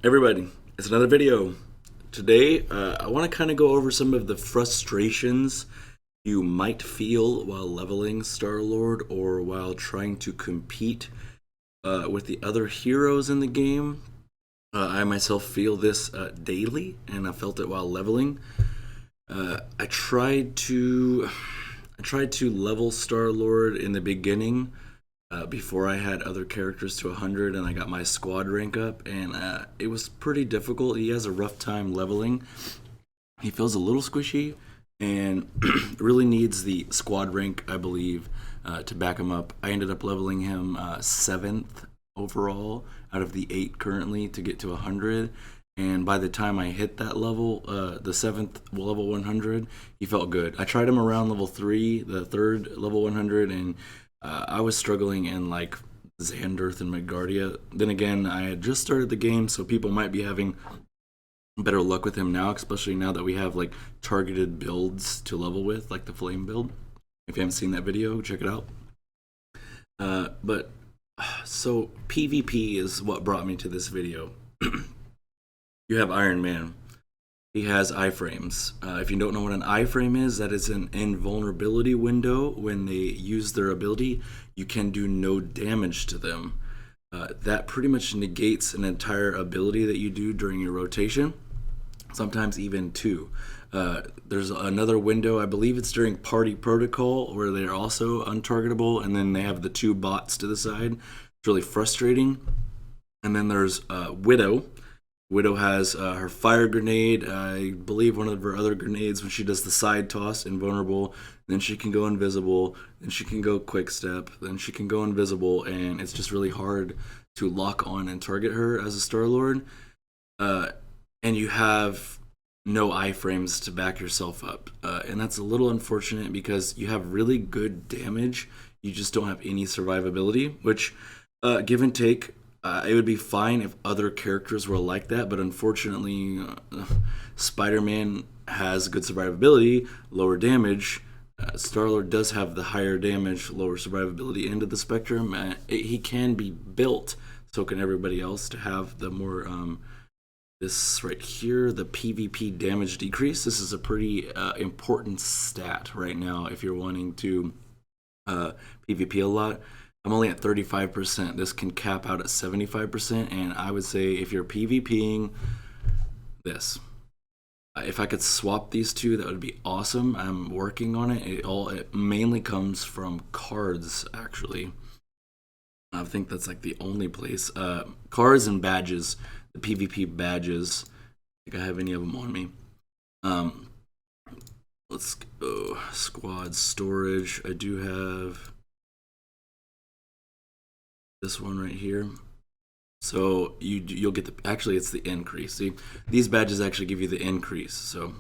Everybody, it's another video. Today, I want to kind of go over some of the frustrations you might feel while leveling Star-Lord or while trying to compete with the other heroes in the game. I myself feel this daily, and I felt it while leveling. I tried to level Star-Lord in the beginning before I had other characters to 100 and I got my squad rank up, and it was pretty difficult. He has a rough time leveling. He feels a little squishy and really needs the squad rank, I believe, to back him up. I ended up leveling him 7th overall out of the 8 currently to get to 100. And by the time I hit that level, the 7th level 100, he felt good. I tried him around level 3, the 3rd level 100, and I was struggling in like Xanderth and Midgardia. Then again, I had just started the game, so people might be having better luck with him now, especially now that we have like targeted builds to level with, like the Flame build. If you haven't seen that video, check it out. But so PvP is what brought me to this video. You have Iron Man. He has iframes. If you don't know what an iframe is, that is an invulnerability window. When they use their ability, you can do no damage to them. That pretty much negates an entire ability that you do during your rotation, sometimes even two. There's another window, I believe it's during Party Protocol, where they're also untargetable, and then they have the two bots to the side. It's really frustrating. And then there's Widow. Widow has her fire grenade, I believe one of her other grenades when she does the side toss, invulnerable. Then she can go invisible, then she can go quick step, then she can go invisible, and it's just really hard to lock on and target her as a Star-Lord. And you have no iframes to back yourself up. And that's a little unfortunate because you have really good damage, you just don't have any survivability, which, give and take, it would be fine if other characters were like that, but unfortunately, Spider-Man has good survivability, lower damage. Star-Lord does have the higher damage, lower survivability end of the spectrum. He can be built, so can everybody else, to have the more, this right here, the PvP damage decrease. This is a pretty important stat right now if you're wanting to PvP a lot. I'm only at 35%. This can cap out at 75%, and I would say if you're PvPing this, if I could swap these two, that would be awesome. I'm working on it. It mainly comes from cards, actually. I think that's like the only place. Cards and badges, the PvP badges. I think I have any of them on me. Let's go. Squad storage. I do have this one right here. So you'll get the, actually it's the increase. See, these badges actually give you the increase, so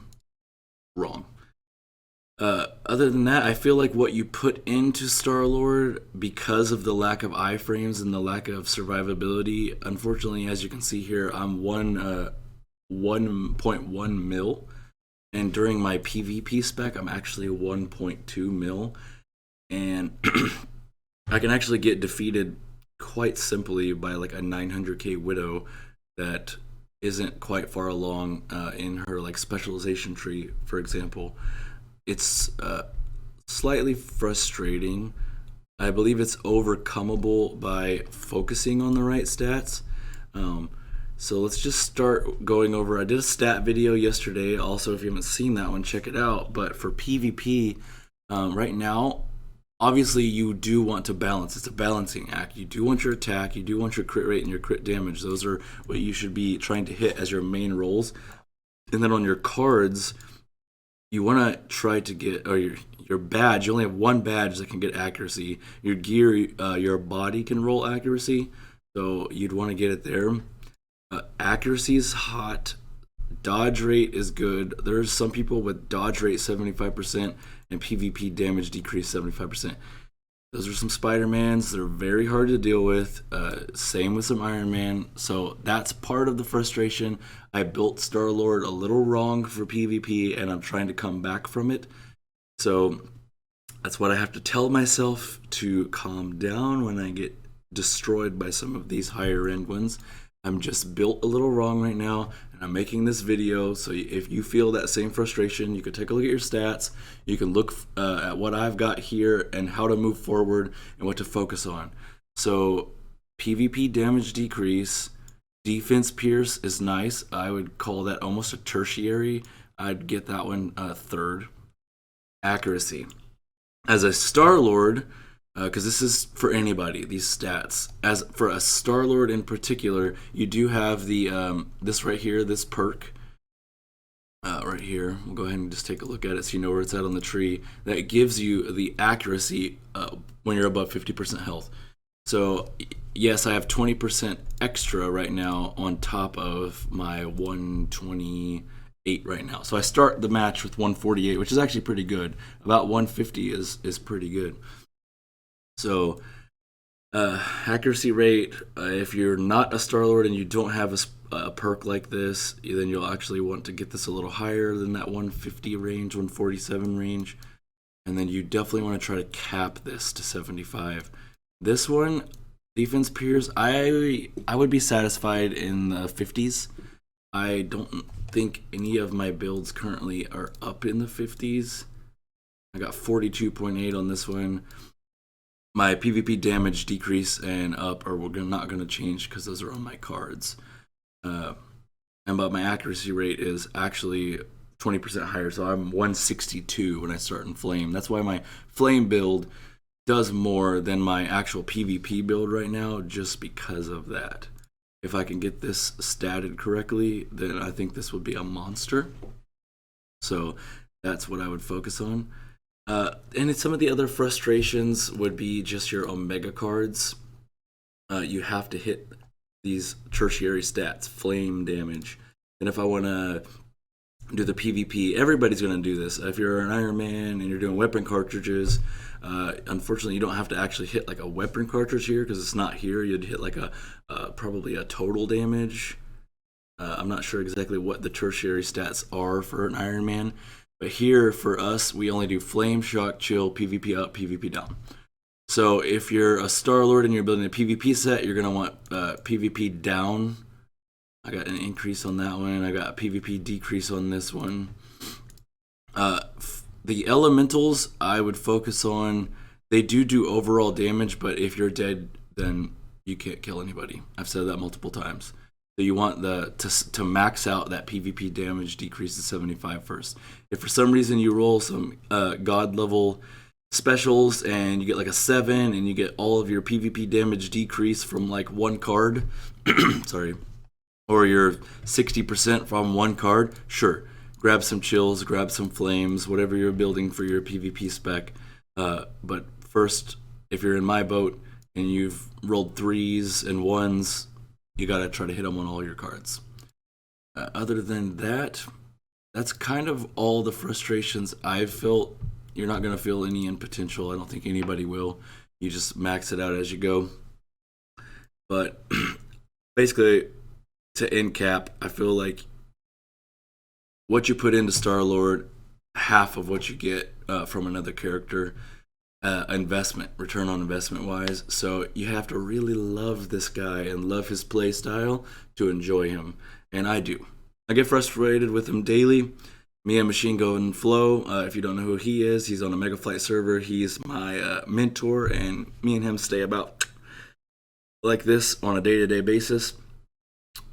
wrong. Other than that, I feel like what you put into Star-Lord, because of the lack of iframes and the lack of survivability, unfortunately, as you can see here, I'm 1.1 mil, and during my PvP spec, I'm actually 1.2 mil, and I can actually get defeated quite simply by like a 900k Widow that isn't quite far along in her like specialization tree, for example. It's slightly frustrating. I believe it's overcomable by focusing on the right stats. So let's just start going over. I did a stat video yesterday. Also, if you haven't seen that one, check it out. But for PvP, right now, obviously you do want to balance. It's a balancing act. You do want your attack, you do want your crit rate and your crit damage. Those are what you should be trying to hit as your main roles. And then on your cards, you want to try to get, or your badge, you only have one badge that can get accuracy. Your gear, your body can roll accuracy, so you'd want to get it there. Accuracy is hot. Dodge rate is good. There's some people with dodge rate 75% and PvP damage decrease 75%. Those are some Spider-Mans. They're very hard to deal with. Same with some Iron Man. So that's part of the frustration. I built Star-Lord a little wrong for PvP, and I'm trying to come back from it. So that's what I have to tell myself to calm down when I get destroyed by some of these higher end ones. I'm just built a little wrong right now, and I'm making this video. So if you feel that same frustration, you can take a look at your stats. You can look at what I've got here and how to move forward and what to focus on. So PvP damage decrease, defense pierce is nice. I would call that almost a tertiary. I'd get that one third. Accuracy. As a Star-Lord, because this is for anybody, these stats. As for a Star-Lord in particular, you do have the this right here, this perk right here. We'll go ahead and just take a look at it so you know where it's at on the tree. That gives you the accuracy when you're above 50% health. So yes, I have 20% extra right now on top of my 128 right now. So I start the match with 148, which is actually pretty good. About 150 is pretty good. So accuracy rate, if you're not a Star-Lord and you don't have a perk like this, then you'll actually want to get this a little higher than that 150 range, 147 range. And then you definitely want to try to cap this to 75. This one, defense pierce, I would be satisfied in the 50s. I don't think any of my builds currently are up in the 50s. I got 42.8 on this one. My PvP damage decrease and up are not going to change because those are on my cards. But my accuracy rate is actually 20% higher, so I'm 162 when I start in Flame. That's why my Flame build does more than my actual PvP build right now, just because of that. If I can get this statted correctly, then I think this would be a monster. So that's what I would focus on. And some of the other frustrations would be just your Omega cards. You have to hit these tertiary stats, flame damage. And if I want to do the PvP, everybody's going to do this. If you're an Iron Man and you're doing weapon cartridges, unfortunately you don't have to actually hit like a weapon cartridge here because it's not here. You'd hit like probably a total damage. I'm not sure exactly what the tertiary stats are for an Iron Man. But here, for us, we only do Flame, Shock, Chill, PvP up, PvP down. So if you're a Star-Lord and you're building a PvP set, you're going to want PvP down. I got an increase on that one. I got a PvP decrease on this one. The elementals, I would focus on. They do overall damage, but if you're dead, then you can't kill anybody. I've said that multiple times. So you want to max out that PvP damage decrease to 75 first. If for some reason you roll some god level specials and you get like a 7 and you get all of your PvP damage decrease from like one card, sorry, or you're 60% from one card, sure, grab some chills, grab some flames, whatever you're building for your PvP spec. But first, if you're in my boat and you've rolled 3s and 1s, you gotta try to hit them on all your cards. Other than that, that's kind of all the frustrations I've felt. You're not gonna feel any in potential. I don't think anybody will. You just max it out as you go. But basically, to end cap, I feel like what you put into Star-Lord, half of what you get from another character. Investment, return on investment wise. So you have to really love this guy and love his play style to enjoy him. And I do. I get frustrated with him daily. Me and Machine Gun Flow, if you don't know who he is, he's on a Mega Flight server. He's my mentor, and me and him stay about like this on a day-to-day basis.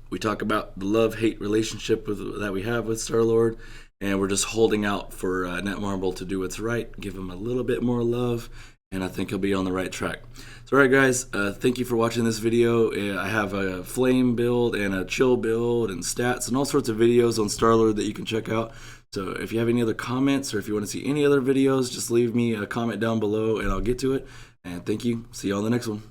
We talk about the love-hate relationship that we have with Star-Lord. And we're just holding out for Netmarble to do what's right, give him a little bit more love, and I think he'll be on the right track. So alright guys, thank you for watching this video. I have a Flame build and a Chill build and stats and all sorts of videos on Star-Lord that you can check out. So if you have any other comments or if you want to see any other videos, just leave me a comment down below and I'll get to it. And thank you. See you on the next one.